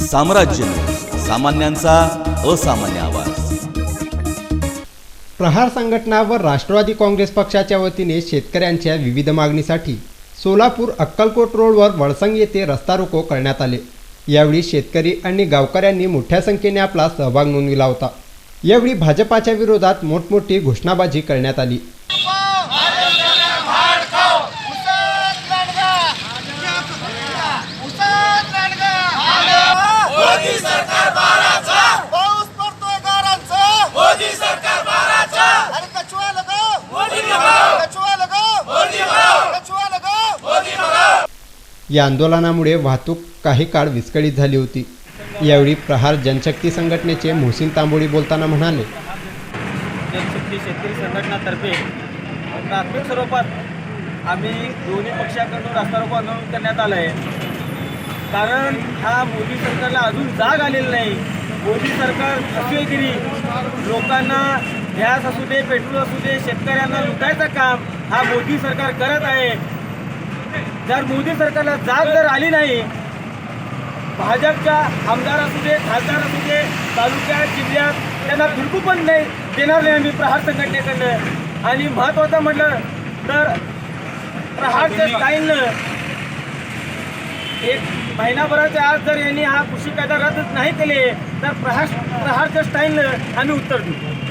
साम्राज्य न्यूज, सामान्यांचा असामान्य आवाज। प्रहार संघटना व राष्ट्रवादी काँग्रेस पक्षाच्या वतीने शेतकऱ्यांच्या विविध मागणीसाठी सोलापूर अक्कलकोट रोडवर वळसंग येथे रस्ता रोको करण्यात आले। यावेळी शेतकरी आणि गावकऱ्यांनी मोठ्या संख्येने आपला सहभाग नोंदविला होता। यावेळी भाजपाच्या विरोधात मोठमोठी घोषणाबाजी करण्यात आली। या आंदोलनामुळे वाहतूक काही काळ विस्कळीत झाली होती। यावेळी प्रहार जनशक्ती संघटनेचे मोहसिन तांबोळी बोलताना म्हणाले, जनशक्ती शेतकरी संघटनातर्फे प्राथमिक स्वरूपात आम्ही दोन्ही पक्षाकडून रस्ता रोको आंदोलन करण्यात आलं आहे। कारण हा मोदी सरकारला अजून जाग आलेली नाही। मोदी सरकार फसवेगिरी, लोकांना गॅस असू दे, पेट्रोल असू दे, शेतकऱ्यांना लुटायचं काम हा मोदी सरकार करत आहे। जर मोदी सरकारला जाग जर आली नाही, भाजपच्या आमदार असू दे, खासदार असू दे, तालुक्यात जिल्ह्यात त्यांना फिरकू पण नाही देणार नाही आम्ही प्रहार संघटनेकडनं। आणि महत्त्वाचं म्हटलं तर प्रहारच्या स्टाईलनं एक महिनाभराच्या आत जर यांनी हा कृषी कायदा रद्द नाही केले तर प्रहारच्या स्टाईलनं आम्ही उत्तर देऊ।